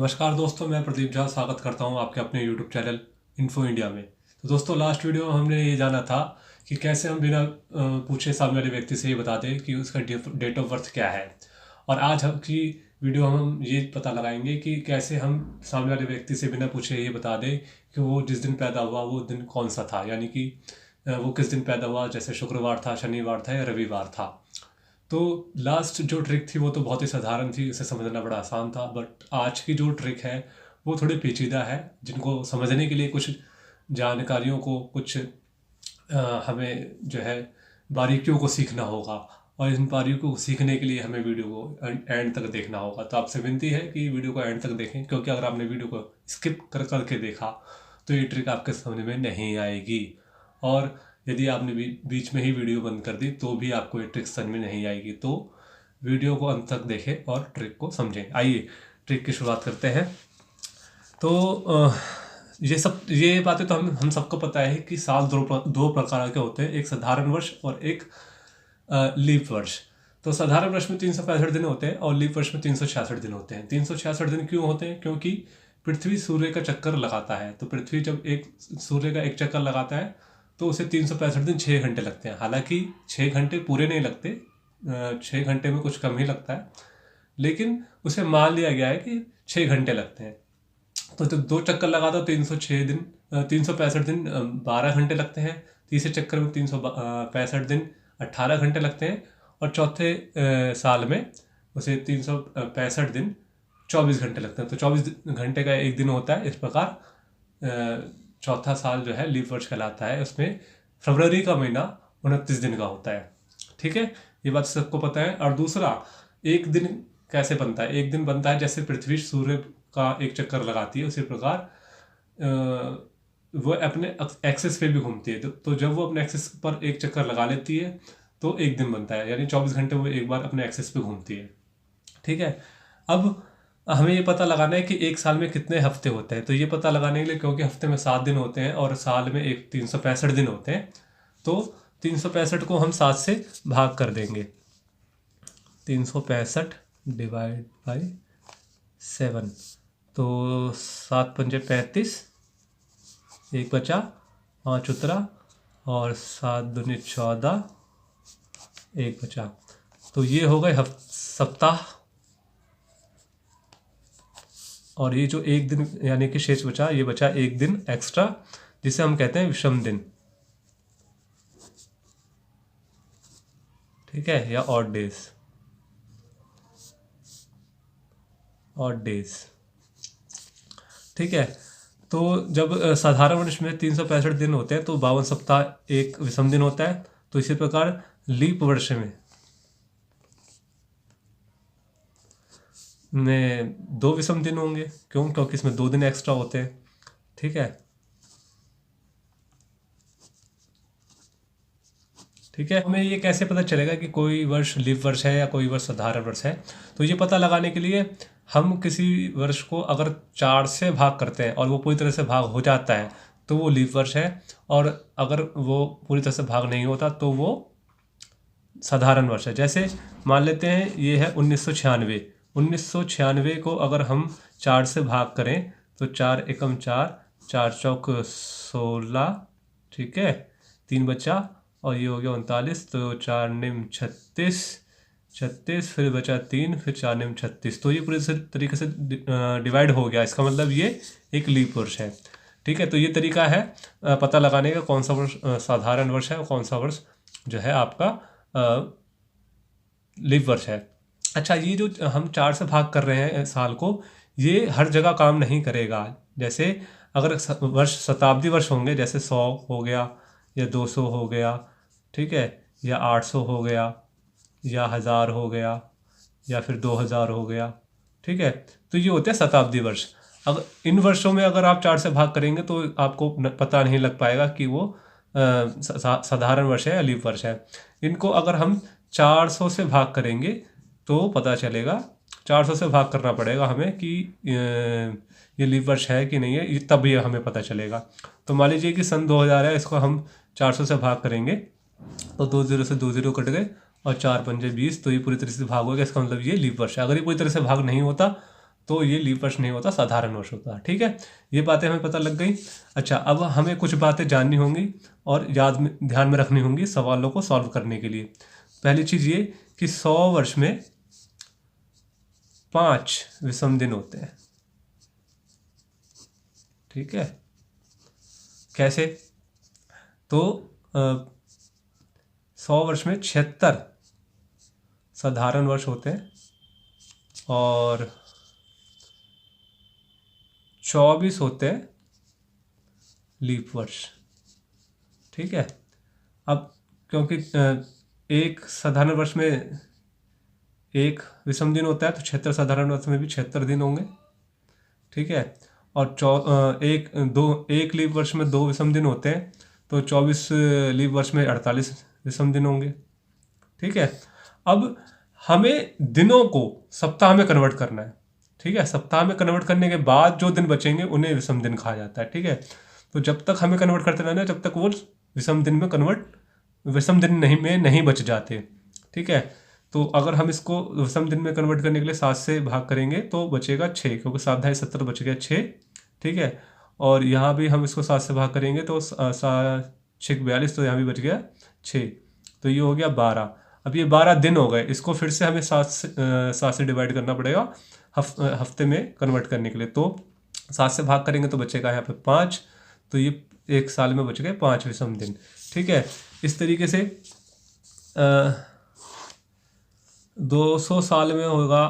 नमस्कार दोस्तों, मैं प्रदीप झा स्वागत करता हूं आपके अपने यूट्यूब चैनल इन्फो इंडिया में। तो दोस्तों, लास्ट वीडियो में हमने ये जाना था कि कैसे हम बिना पूछे सामने वाले व्यक्ति से ये बता दें कि उसका डेट ऑफ बर्थ क्या है। और आज की वीडियो हम ये पता लगाएंगे कि कैसे हम सामने वाले व्यक्ति से बिना पूछे ये बता दें कि वो जिस दिन पैदा हुआ वो दिन कौन सा था, यानी कि वो किस दिन पैदा हुआ, जैसे शुक्रवार था, शनिवार था या रविवार था। तो लास्ट जो ट्रिक थी वो तो बहुत ही साधारण थी, उसे समझना बड़ा आसान था। बट आज की जो ट्रिक है वो थोड़ी पेचीदा है, जिनको समझने के लिए कुछ जानकारियों को, कुछ हमें जो है बारीकियों को सीखना होगा। और इन बारीकियों को सीखने के लिए हमें वीडियो को एंड तक देखना होगा। तो आपसे विनती है कि वीडियो को एंड तक देखें, क्योंकि अगर आपने वीडियो को स्किप कर करके देखा तो ये ट्रिक आपके समझ में नहीं आएगी। और यदि आपने बीच में ही वीडियो बंद कर दी तो भी आपको ये ट्रिक समझ में नहीं आएगी। तो वीडियो को अंत तक देखें और ट्रिक को समझें। आइए ट्रिक की शुरुआत करते हैं। तो ये बातें तो हम सबको पता है कि साल दो प्रकार के होते हैं, एक साधारण वर्ष और एक लीप वर्ष। तो साधारण वर्ष में 365 दिन होते हैं और लीप वर्ष में 366 दिन होते हैं। 366 दिन क्यों होते हैं? क्योंकि पृथ्वी सूर्य का चक्कर लगाता है। तो पृथ्वी जब सूर्य का एक चक्कर लगाता है तो उसे 365 दिन 6 घंटे लगते हैं। हालांकि 6 घंटे पूरे नहीं लगते, 6 घंटे में कुछ कम ही लगता है, लेकिन उसे मान लिया गया है कि 6 घंटे लगते हैं। तो जब दो चक्कर लगाता तो 365 दिन 12 घंटे लगते हैं। तीसरे चक्कर में 365 दिन 18 घंटे लगते हैं। और चौथे साल में उसे 365 दिन 24 घंटे लगते हैं। तो 24 घंटे का एक दिन होता है। इस प्रकार चौथा साल जो है लीप वर्ष कहलाता है। उसमें फरवरी का महीना 29 दिन का होता है। ठीक है, ये बात सबको पता है। और दूसरा, एक दिन कैसे बनता है? एक दिन बनता है जैसे पृथ्वी सूर्य का एक चक्कर लगाती है, उसी प्रकार वो अपने एक्सिस पे भी घूमती है। तो जब वो अपने एक्सिस पर एक चक्कर लगा लेती है तो एक दिन बनता है, यानी 24 घंटे वो एक बार अपने एक्सिस पे घूमती है। ठीक है, अब हमें ये पता लगाना है कि एक साल में कितने हफ्ते होते हैं। तो ये पता लगाने के लिए, क्योंकि हफ्ते में 7 दिन होते हैं और साल में 365 दिन होते हैं, तो 365 को हम 7 से भाग कर देंगे। 365 डिवाइड बाई 7, तो 7 पंजे 35, एक बचा, 5 उतरा, और 7 दूनी 14, एक बचा। तो ये हो गए सप्ताह। और ये जो एक दिन यानी कि शेष बचा, ये बचा एक दिन एक्स्ट्रा, जिसे हम कहते हैं विषम दिन। ठीक है, या ऑड डेज। ठीक है, तो जब साधारण वर्ष में 365 दिन होते हैं तो 52 सप्ताह एक विषम दिन होता है। तो इसी प्रकार लीप वर्ष में 2 विषम दिन होंगे। क्यों? क्योंकि इसमें 2 दिन एक्स्ट्रा होते हैं। ठीक है, हमें ये कैसे पता चलेगा कि कोई वर्ष लीप वर्ष है या कोई वर्ष साधारण वर्ष है? तो ये पता लगाने के लिए हम किसी वर्ष को अगर 4 से भाग करते हैं और वो पूरी तरह से भाग हो जाता है तो वो लीप वर्ष है। और अगर वो पूरी तरह से भाग नहीं होता तो वो साधारण वर्ष है। जैसे मान लेते हैं ये है 1996 को अगर हम 4 से भाग करें तो 4 एकम 4, 4 चौक 16, ठीक है, 3 बचा, और ये हो गया 39। तो 4 निम 36, फिर बचा 3, फिर 4 निम 36। तो ये पूरी तरीके से डिवाइड हो गया। इसका मतलब ये एक लीप वर्ष है। ठीक है, तो ये तरीका है पता लगाने का कौन सा वर्ष साधारण वर्ष है और कौन सा वर्ष जो है आपका लीप वर्ष है। अच्छा, ये जो हम 4 से भाग कर रहे हैं साल को, ये हर जगह काम नहीं करेगा। जैसे अगर वर्ष शताब्दी वर्ष होंगे, जैसे 100 हो गया या 200 हो गया, ठीक है, या 800 हो गया, या 1000 हो गया, या फिर 2000 हो गया। ठीक है, तो ये होते हैं शताब्दी वर्ष। अगर इन वर्षों में अगर आप 4 से भाग करेंगे तो आपको पता नहीं लग पाएगा कि वो साधारण वर्ष है या लीप वर्ष है। इनको अगर हम 400 से भाग करेंगे तो पता चलेगा। 400 से भाग करना पड़ेगा हमें कि ये लीप वर्ष है कि नहीं है, तब ये हमें पता चलेगा। तो मान लीजिए कि सन 2000 है, इसको हम 400 से भाग करेंगे तो 2 0 से 2 0 कट गए और 4 पंजे 20। तो ये पूरी तरह से भाग हो गया। इसका मतलब ये लीप वर्ष है। अगर ये पूरी तरह से भाग नहीं होता तो ये लीप वर्ष नहीं होता, साधारण वर्ष होता है। ठीक है, ये बातें हमें पता लग गई। अच्छा, अब हमें कुछ बातें जाननी होंगी और ध्यान में रखनी होंगी सवालों को सॉल्व करने के लिए। पहली चीज़ ये कि 100 वर्ष में 5 विषम दिन होते हैं। ठीक है, कैसे? तो 100 वर्ष में 76 साधारण वर्ष होते हैं और 24 होते हैं लीप वर्ष। ठीक है, अब क्योंकि एक साधारण वर्ष में एक विषम दिन होता है तो 76 साधारण वर्ष में भी 76 दिन होंगे। ठीक है, और एक लीप वर्ष में 2 विषम दिन होते हैं तो 24 लीप वर्ष में 48 विषम दिन होंगे। ठीक है, अब हमें दिनों को सप्ताह में कन्वर्ट करना है। ठीक है, सप्ताह में कन्वर्ट करने के बाद जो दिन बचेंगे उन्हें विषम दिन कहा जाता है। ठीक है, तो जब तक हमें कन्वर्ट करते रहना है जब तक वो विषम दिन में नहीं बच जाते। ठीक है, तो अगर हम इसको विषम दिन में कन्वर्ट करने के लिए 7 से भाग करेंगे तो बचेगा 6, क्योंकि 7 × 70 बच गया 6। ठीक है, और यहाँ भी हम इसको 7 से भाग करेंगे तो 7 6 42, तो यहाँ भी बच गया 6, तो ये हो गया 12। अब ये 12 दिन हो गए, इसको फिर से हमें 7 से डिवाइड करना पड़ेगा हफ्ते में कन्वर्ट करने के लिए। तो 7 से भाग करेंगे तो बचेगा यहाँ पे 5, तो ये एक साल में बच गए 5 विषम दिन। ठीक है, इस तरीके से 200 साल में होगा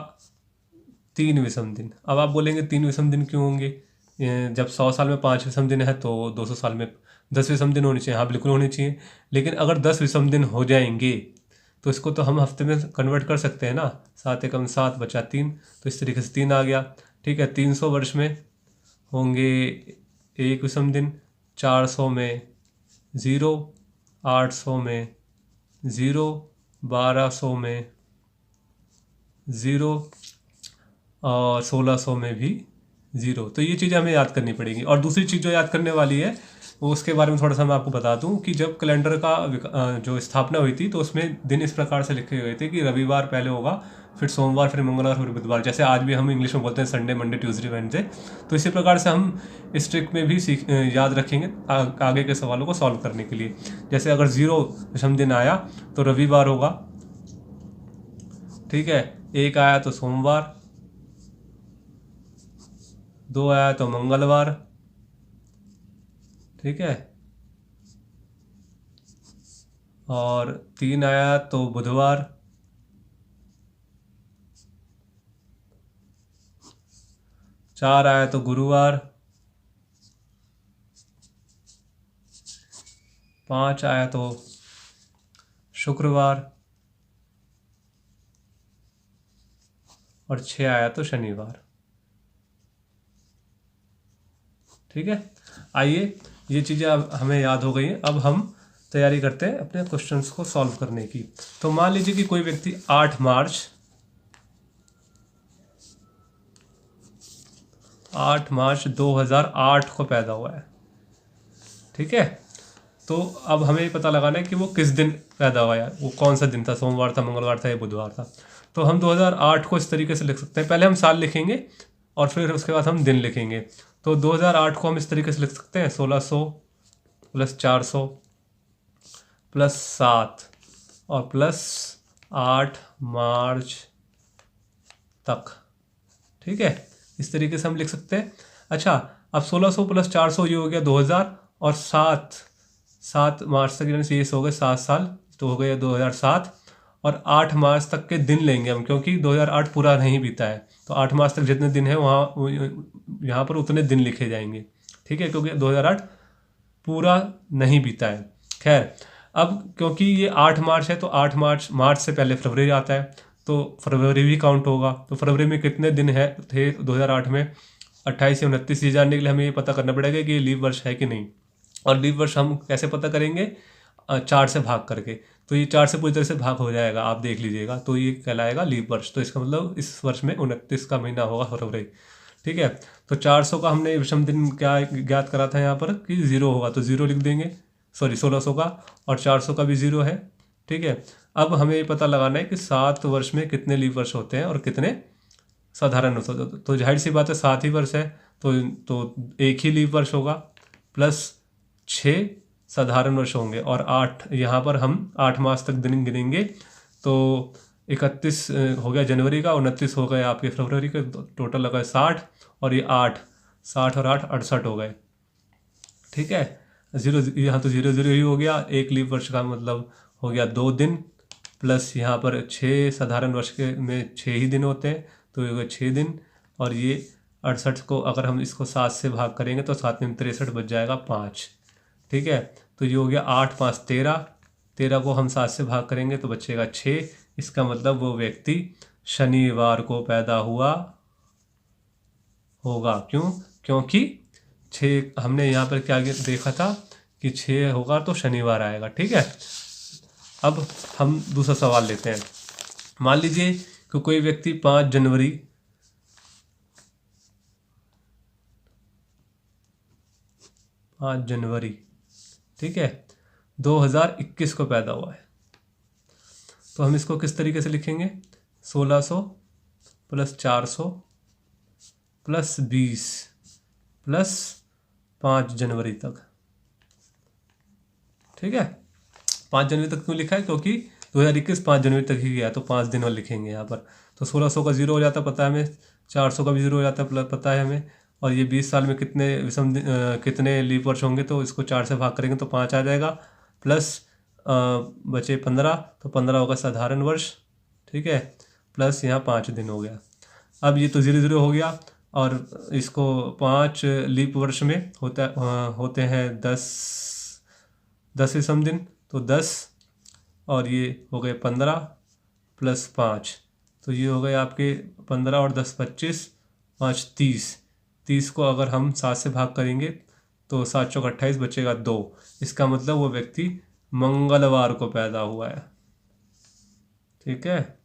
3 विषम दिन। अब आप बोलेंगे 3 विषम दिन क्यों होंगे? जब 100 साल में 5 विषम दिन है तो 200 साल में 10 विषम दिन होने चाहिए। हाँ, बिल्कुल होने चाहिए, लेकिन अगर 10 विषम दिन हो जाएंगे तो इसको तो हम हफ्ते में कन्वर्ट कर सकते हैं ना। 7 × 7 बचा 3, तो इस तरीके से 3 आ गया। ठीक है, 300 वर्ष में होंगे 1 विषम दिन, 400 में 0, 800 में 0, 1200 में 0 और 1600 में भी 0। तो ये चीज़ें हमें याद करनी पड़ेगी। और दूसरी चीज़ जो याद करने वाली है वो उसके बारे में थोड़ा सा मैं आपको बता दूं कि जब कैलेंडर का जो स्थापना हुई थी तो उसमें दिन इस प्रकार से लिखे गए थे कि रविवार पहले होगा, फिर सोमवार, फिर मंगलवार, फिर बुधवार। जैसे आज भी हम इंग्लिश में बोलते हैं संडे, मंडे, ट्यूसडे, वेडनेसडे। तो इसी प्रकार से हम इस ट्रिक में भी याद रखेंगे आगे के सवालों को सॉल्व करने के लिए। जैसे अगर 0 विषम दिन आया तो रविवार होगा। ठीक है, 1 आया तो सोमवार, 2 आया तो मंगलवार। ठीक है, और 3 आया तो बुधवार, 4 आया तो गुरुवार, 5 आया तो शुक्रवार और 6 आया तो शनिवार। ठीक है, आइए, ये चीज़ें अब हमें याद हो गई हैं। अब हम तैयारी करते हैं अपने क्वेश्चंस को सॉल्व करने की। तो मान लीजिए कि कोई व्यक्ति 8 मार्च 2008 को पैदा हुआ है। ठीक है, तो अब हमें पता लगाना है कि वो किस दिन पैदा हुआ है, वो कौन सा दिन था, सोमवार था, मंगलवार था या बुधवार था। तो हम 2008 को इस तरीके से लिख सकते हैं। पहले हम साल लिखेंगे और फिर उसके बाद हम दिन लिखेंगे। तो 2008 को हम इस तरीके से लिख सकते हैं 1600 + 400 + 7 और +8 मार्च तक। ठीक है, इस तरीके से हम लिख सकते हैं। अच्छा, अब 1600 + 400 ये हो गया 2000 और 7 मार्च तक, यानी ये हो गए 7 साल, तो हो गया 2007। और 8 मार्च तक के दिन लेंगे हम, क्योंकि 2008 पूरा नहीं बीता है। तो 8 मार्च तक जितने दिन हैं वहाँ यहाँ पर उतने दिन लिखे जाएंगे। ठीक है, क्योंकि 2008 पूरा नहीं बीता है। खैर, अब क्योंकि ये 8 मार्च है तो 8 मार्च से पहले फरवरी आता है, तो फरवरी भी काउंट होगा। तो फरवरी में कितने दिन थे 2008 में? 28 या 29। ये जानने के लिए हमें ये पता करना पड़ेगा कि ये लीप वर्ष है कि नहीं। और लीप वर्ष हम कैसे पता करेंगे? 4 से भाग करके। तो ये 4 से पूरी तरह से भाग हो जाएगा, आप देख लीजिएगा, तो ये कहलाएगा लीप वर्ष। तो इसका मतलब इस वर्ष में 29 का महीना होगा फरवरी। ठीक है, तो 400 का हमने विषम दिन क्या ज्ञात करा था यहाँ पर कि 0 होगा, तो 0 लिख देंगे। 1600 का, और 400 का भी 0 है। ठीक है, अब हमें ये पता लगाना है कि 7 वर्ष में कितने लीप वर्ष होते हैं और कितने साधारण वर्ष होता है। तो जाहिर सी बात है 7 ही वर्ष है, तो एक ही लीप वर्ष होगा, प्लस 6 साधारण वर्ष होंगे, और 8 यहाँ पर हम 8 मास तक दिन गिनेंगे। तो 31 हो गया जनवरी का, 29 हो गए आपके फरवरी के, टोटल लगा 60, और ये 8, 60 और 8 68 हो गए। ठीक है, जीरो यहाँ तो जीरो जीरो ही हो गया। एक लीप वर्ष का मतलब हो गया 2 दिन, प्लस यहाँ पर 6 साधारण वर्ष के में 6 ही दिन होते हैं, तो ये हो गया 6 दिन। और ये 68 को अगर हम इसको 7 से भाग करेंगे तो 7 में 63 बच जाएगा 5। ठीक है, तो ये हो गया 8 5 13, 13 को हम 7 से भाग करेंगे तो बचेगा 6। इसका मतलब वो व्यक्ति शनिवार को पैदा हुआ होगा। क्यों? क्योंकि 6 हमने यहाँ पर क्या देखा था कि 6 होगा तो शनिवार आएगा। ठीक है, अब हम दूसरा सवाल लेते हैं। मान लीजिए कि कोई व्यक्ति 5 जनवरी 5 जनवरी, ठीक है, 2021 को पैदा हुआ है। तो हम इसको किस तरीके से लिखेंगे? 1600 प्लस 400 प्लस 20 प्लस 5 जनवरी तक। ठीक है, 5 जनवरी तक क्यों लिखा है? क्योंकि 2021 5 जनवरी तक ही गया, तो 5 दिन और लिखेंगे यहाँ पर। तो 1600 का जीरो हो जाता है पता है हमें, 400 का भी जीरो हो जाता है पता है हमें, और ये 20 साल में कितने लीप वर्ष होंगे, तो इसको 4 से भाग करेंगे तो 5 आ जाएगा, प्लस बचे 15, तो 15 होगा साधारण वर्ष। ठीक है, प्लस यहाँ 5 दिन हो गया। अब ये तो 0 0 हो गया, और इसको 5 लीप वर्ष में होते हैं 10 विषम दिन, तो 10, और ये हो गए 15 प्लस 5, तो ये हो गए आपके 15 और 10 25, 5 30। 30 को अगर हम 7 से भाग करेंगे तो 7 चौक 28 बचेगा 2। इसका मतलब वो व्यक्ति मंगलवार को पैदा हुआ है। ठीक है,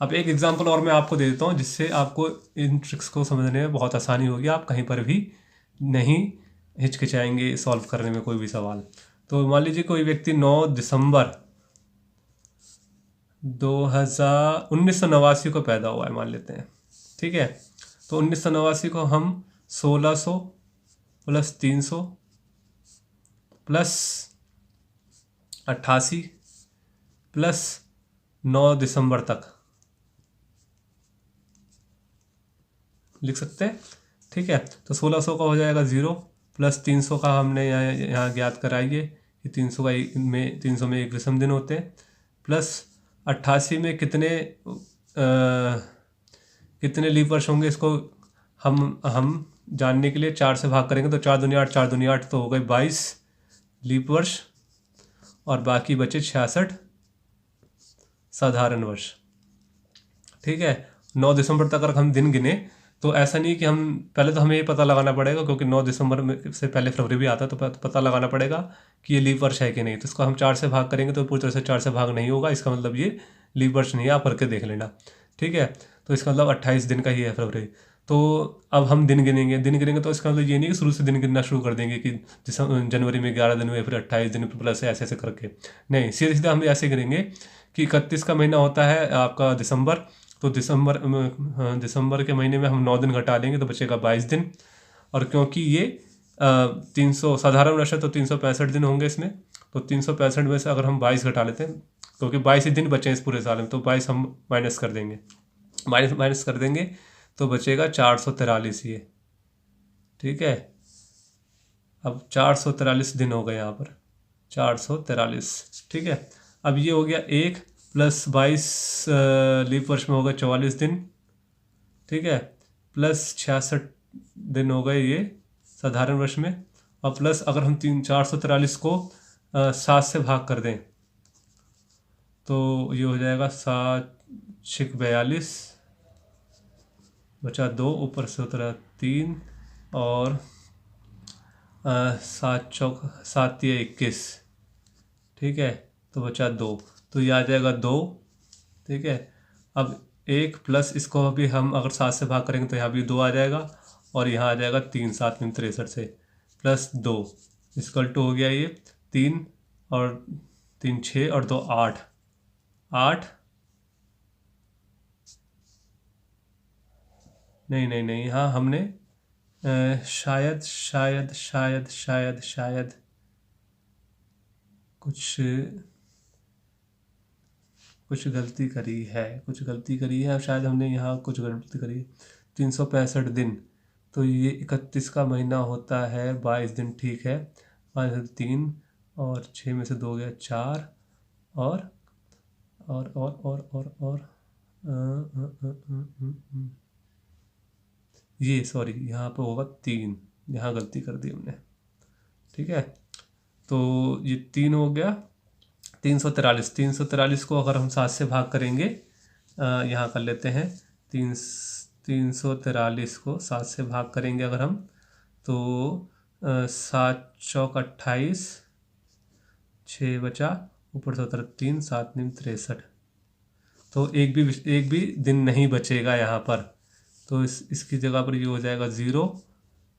अब एक एग्जांपल और मैं आपको दे देता हूँ, जिससे आपको इन ट्रिक्स को समझने में बहुत आसानी होगी, आप कहीं पर भी नहीं हिचकिचाएंगे सॉल्व करने में कोई भी सवाल। तो मान लीजिए कोई व्यक्ति 9 दिसंबर 1989 को पैदा हुआ है, मान लेते हैं। ठीक है, तो 1989 को हम 1600 प्लस 300 प्लस 88 प्लस 9 दिसंबर तक लिख सकते हैं। ठीक है, तो 1600 का हो जाएगा 0, प्लस 300 का हमने यहाँ ज्ञात कराइए कि 300 में 1 विषम दिन होते हैं, प्लस 88 में कितने लीप वर्ष होंगे, इसको हम जानने के लिए 4 से भाग करेंगे, तो 4 दूनी 8, 4 दूनी 8, तो हो गए 22 लीप वर्ष, और बाकी बचे 66 साधारण वर्ष। ठीक है, 9 दिसंबर तक अगर हम दिन गिने, तो ऐसा नहीं कि हम पहले तो हमें ये पता लगाना पड़ेगा, क्योंकि 9 दिसंबर में से पहले फरवरी भी आता है, तो पता लगाना पड़ेगा कि ये लीप वर्ष है कि नहीं। तो इसको हम 4 से भाग करेंगे तो पूरी तरह से 4 से भाग नहीं होगा, इसका मतलब ये लीप वर्ष नहीं है, आप करके देख लेना। ठीक है, तो इसका मतलब 28 दिन का ही है फरवरी। तो अब हम दिन गिनेंगे, तो इसका मतलब ये नहीं कि शुरू से दिन गिनना शुरू कर देंगे कि जनवरी में 11 दिन हुए, फिर 28 दिन प्लस ऐसे ऐसे करके, नहीं, सीधे सीधे हम ऐसे गिनेंगे कि 31 का महीना होता है आपका दिसंबर, तो दिसंबर के महीने में हम 9 दिन घटा लेंगे तो बचेगा 22 दिन। और क्योंकि ये 300 साधारण वर्ष है तो 365 दिन होंगे इसमें, तो 365 में से अगर हम 22 घटा लेते हैं, क्योंकि 22 ही दिन बचे हैं इस पूरे साल में, तो 22 हम माइनस कर देंगे, तो बचेगा 443 ये। ठीक है, अब 443 दिन हो गए यहाँ पर, 443। ठीक है, अब ये हो गया 1 प्लस 22 लीप वर्ष में हो गए 44 दिन। ठीक है, प्लस 66 दिन हो गए ये साधारण वर्ष में, और प्लस अगर हम 443 को 7 से भाग कर दें तो ये हो जाएगा 7 6 42, बचा 2, ऊपर से उतरा 3, और 7 चौक 7 या 21। ठीक है, तो बचा 2, तो ये आ जाएगा 2। ठीक है, अब 1 प्लस इसको अभी हम अगर 7 से भाग करेंगे तो यहाँ भी 2 आ जाएगा, और यहाँ आ जाएगा 3, 7 में 63 से प्लस 2, इसकल टू हो गया ये 3 और 3 6 और 2 8, नहीं नहीं नहीं, हाँ हमने शायद शायद शायद शायद शायद कुछ कुछ गलती करी है, कुछ गलती करी है, शायद हमने यहाँ कुछ गलती करी है। 365 दिन, तो ये 31 का महीना होता है, 22 दिन, ठीक है। 5 3 और 6 में से 2 गया 4, और और ये सॉरी यहाँ पे होगा 3, यहाँ गलती कर दी हमने, ठीक है। तो ये 3 हो गया। 343 को अगर हम 7 से भाग करेंगे, यहाँ कर लेते हैं। 343 को 7 से भाग करेंगे अगर हम, तो 7 चौक 28, 6 बचा, ऊपर से उतर 3, 7 9 63, तो एक भी दिन नहीं बचेगा यहाँ पर। तो इसकी जगह पर ये हो जाएगा 0,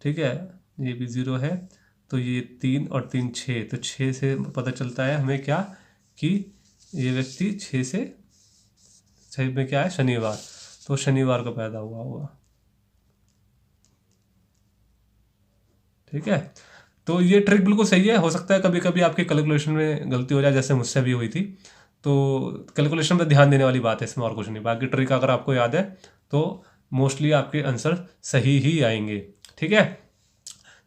ठीक है, ये भी 0 है। तो ये 3 और 3 6, तो 6 से पता चलता है हमें क्या, कि ये व्यक्ति 6 में क्या है, शनिवार, तो शनिवार को पैदा हुआ होगा, ठीक है। तो ये ट्रिक बिल्कुल सही है। हो सकता है कभी कभी आपके कैलकुलेशन में गलती हो जाए, जैसे मुझसे भी हुई थी। तो कैलकुलेशन पे ध्यान देने वाली बात है इसमें, और कुछ नहीं। बाकी ट्रिक अगर आपको याद है तो मोस्टली आपके आंसर सही ही आएंगे, ठीक है।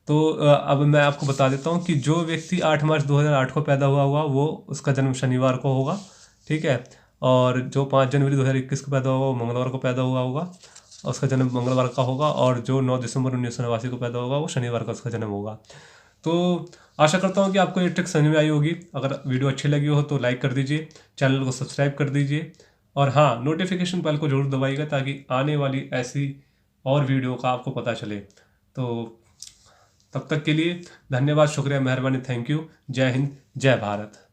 तो अब मैं आपको बता देता हूँ कि जो व्यक्ति 8 मार्च 2008 को पैदा हुआ होगा वो, उसका जन्म शनिवार को होगा, ठीक है। और जो 5 जनवरी 2021 को पैदा हुआ वो मंगलवार को पैदा हुआ होगा, उसका जन्म मंगलवार का होगा। और जो 9 दिसंबर 1989 को पैदा होगा वो शनिवार का उसका जन्म होगा। तो आशा करता हूँ कि आपको ये ट्रिक समझ में आई होगी। अगर वीडियो अच्छी लगी हो तो लाइक कर दीजिए, चैनल को सब्सक्राइब कर दीजिए, और हाँ, नोटिफिकेशन बेल को जरूर दबाइएगा ताकि आने वाली ऐसी और वीडियो का आपको पता चले। तो तब तक के लिए धन्यवाद, शुक्रिया, मेहरबानी, थैंक यू। जय हिंद, जय भारत।